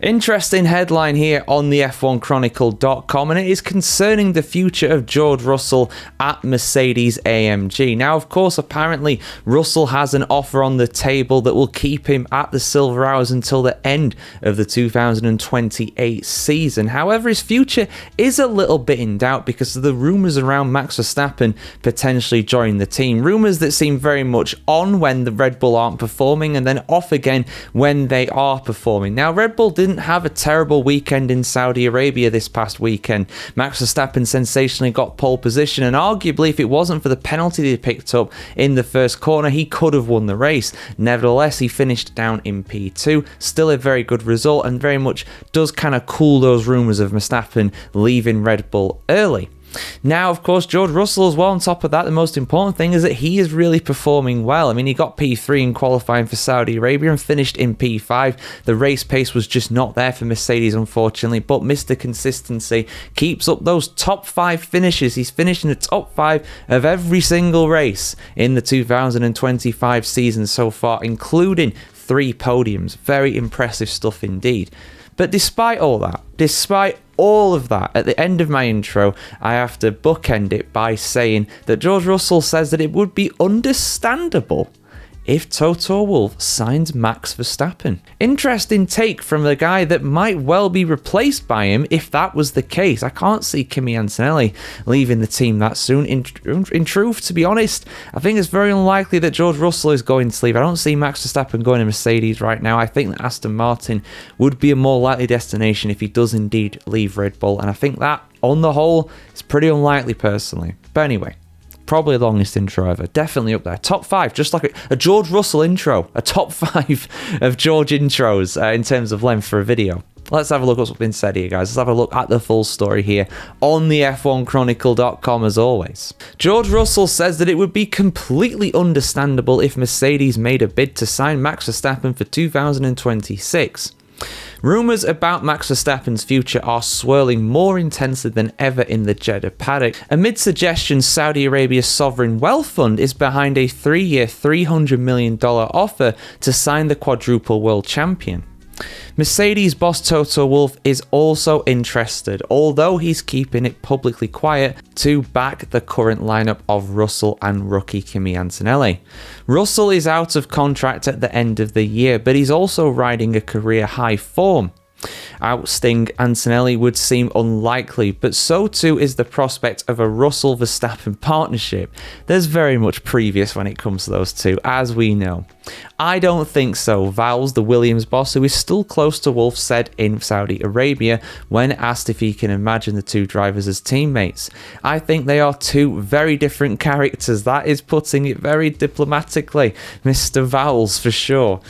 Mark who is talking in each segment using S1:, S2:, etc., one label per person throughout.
S1: Interesting headline here on the F1Chronicle.com, and it is concerning the future of George Russell at Mercedes AMG. Now, of course, apparently Russell has an offer on the table that will keep him at the Silver Hours until the end of the 2028 season. However, his future is a little bit in doubt because of the rumours around Max Verstappen potentially joining the team. Rumours that seem very much on when the Red Bull aren't performing and then off again when they are performing. Now, Red Bull didn't have a terrible weekend in Saudi Arabia this past weekend. Max Verstappen sensationally got pole position, and arguably if it wasn't for the penalty they picked up in the first corner, he could have won the race. Nevertheless, he finished down in P2. Still a very good result, and very much does kind of cool those rumours of Verstappen leaving Red Bull early. Now, of course, George Russell as well. On top of that, the most important thing is that he is really performing well. I mean, he got P3 in qualifying for Saudi Arabia and finished in P5. The race pace was just not there for Mercedes, unfortunately, but Mr. Consistency keeps up those top 5 finishes. He's finished in the top 5 of every single race in the 2025 season so far, including 3 podiums. Very impressive stuff indeed. But despite all that, despite all of that, at the end of my intro, I have to bookend it by saying that George Russell says that it would be understandable if Toto Wolff signs Max Verstappen. Interesting take from the guy that might well be replaced by him if that was the case. I can't see Kimi Antonelli leaving the team that soon. In truth, to be honest, I think it's very unlikely that George Russell is going to leave. I don't see Max Verstappen going to Mercedes right now. I think that Aston Martin would be a more likely destination if he does indeed leave Red Bull, and I think that, on the whole, is pretty unlikely personally. But anyway, probably the longest intro ever. Definitely up there. Top 5, just like a George Russell intro. A top 5 of George intros in terms of length for a video. Let's have a look at what's been said here, guys. Let's have a look at the full story here on the F1Chronicle.com as always. George Russell says that it would be completely understandable if Mercedes made a bid to sign Max Verstappen for 2026. Rumours about Max Verstappen's future are swirling more intensely than ever in the Jeddah paddock. Amid suggestions, Saudi Arabia's sovereign wealth fund is behind a 3-year, $300 million offer to sign the quadruple world champion. Mercedes boss Toto Wolff is also interested, although he's keeping it publicly quiet, to back the current lineup of Russell and rookie Kimi Antonelli. Russell is out of contract at the end of the year, but he's also riding a career high form. Ousting Antonelli would seem unlikely, but so too is the prospect of a Russell-Verstappen partnership. There's very much previous when it comes to those two, as we know. I don't think so, Vowles, the Williams boss, who is still close to Wolff, said in Saudi Arabia when asked if he can imagine the two drivers as teammates. I think they are two very different characters. That is putting it very diplomatically, Mr. Vowles, for sure.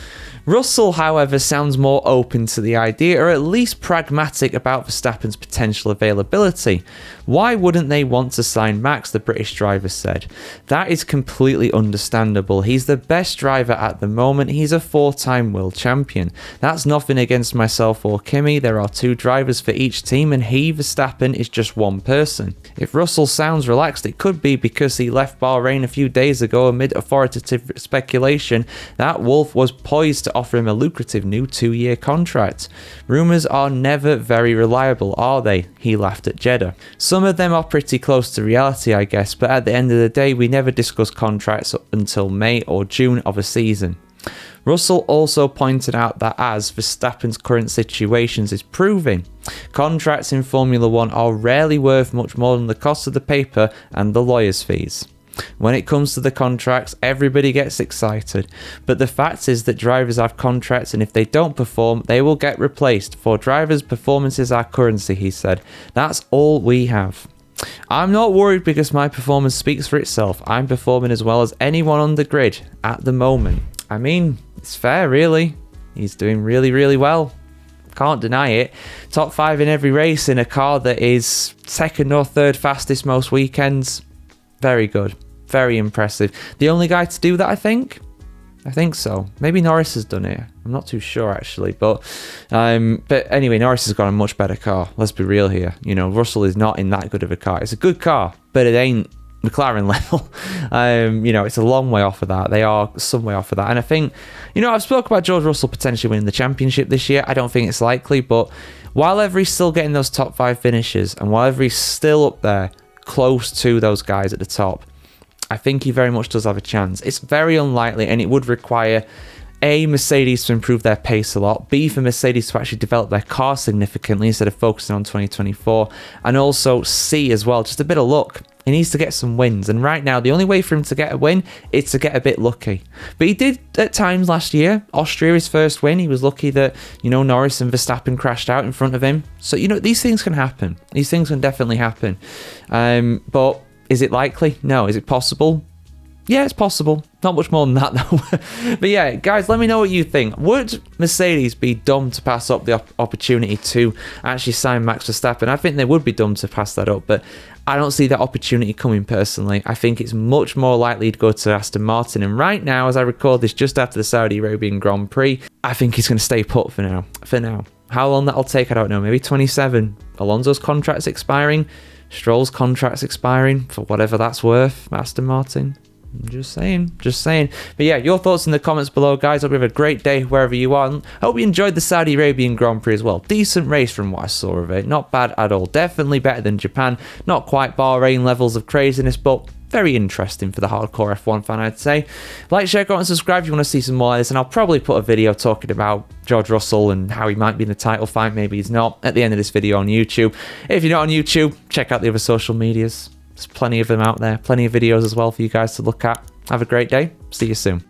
S1: Russell, however, sounds more open to the idea, or at least pragmatic about Verstappen's potential availability. Why wouldn't they want to sign Max, the British driver said. That is completely understandable. He's the best driver at the moment. He's a 4-time world champion. That's nothing against myself or Kimi. There are 2 drivers for each team, and he, Verstappen, is just one person. If Russell sounds relaxed, it could be because he left Bahrain a few days ago amid authoritative speculation that Wolff was poised to offer him a lucrative new 2-year contract. Rumours are never very reliable, are they? He laughed at Jeddah. Some of them are pretty close to reality, I guess, but at the end of the day, we never discuss contracts until May or June of a season. Russell also pointed out that as Verstappen's current situation is proving, contracts in Formula 1 are rarely worth much more than the cost of the paper and the lawyer's fees. When it comes to the contracts, everybody gets excited, but the fact is that drivers have contracts, and if they don't perform, they will get replaced. For drivers, performances are currency, he said. That's all we have. I'm not worried because my performance speaks for itself. I'm performing as well as anyone on the grid at the moment. I mean, it's fair, really. He's doing really, really well. Can't deny it. Top 5 in every race in a car that is 2nd or 3rd fastest most weekends. Very good. Very impressive. The only guy to do that, I think? I think so. Maybe Norris has done it. I'm not too sure, actually. But anyway, Norris has got a much better car. Let's be real here. You know, Russell is not in that good of a car. It's a good car, but it ain't McLaren level. You know, it's a long way off of that. They are some way off of that. And I think, you know, I've spoke about George Russell potentially winning the championship this year. I don't think it's likely, but while he's still getting those top 5 finishes, and while he's still up there close to those guys at the top, I think he very much does have a chance. It's very unlikely, and it would require A, Mercedes to improve their pace a lot, B, for Mercedes to actually develop their car significantly instead of focusing on 2024, and also C as well, just a bit of luck. He needs to get some wins, and right now the only way for him to get a win is to get a bit lucky. But he did at times last year. Austria, his first win, he was lucky that, you know, Norris and Verstappen crashed out in front of him. So, you know, these things can happen. These things can definitely happen. But is it likely? No. Is it possible? Yeah, it's possible. Not much more than that, though. But yeah, guys, let me know what you think. Would Mercedes be dumb to pass up the opportunity to actually sign Max Verstappen? I think they would be dumb to pass that up, but I don't see that opportunity coming personally. I think it's much more likely to go to Aston Martin. And right now, as I record this just after the Saudi Arabian Grand Prix, I think he's going to stay put for now. How long that'll take, I don't know. Maybe 27. Alonso's contract's expiring. Stroll's contract's expiring, for whatever that's worth, Aston Martin. Just saying. But yeah, your thoughts in the comments below, guys. Hope you have a great day wherever you are. And I hope you enjoyed the Saudi Arabian Grand Prix as well. Decent race from what I saw of it. Not bad at all. Definitely better than Japan. Not quite Bahrain levels of craziness, but very interesting for the hardcore F1 fan, I'd say. Like, share, comment, and subscribe if you want to see some more of this. And I'll probably put a video talking about George Russell and how he might be in the title fight. Maybe he's not at the end of this video on YouTube. If you're not on YouTube, check out the other social medias. There's plenty of them out there. Plenty of videos as well for you guys to look at. Have a great day. See you soon.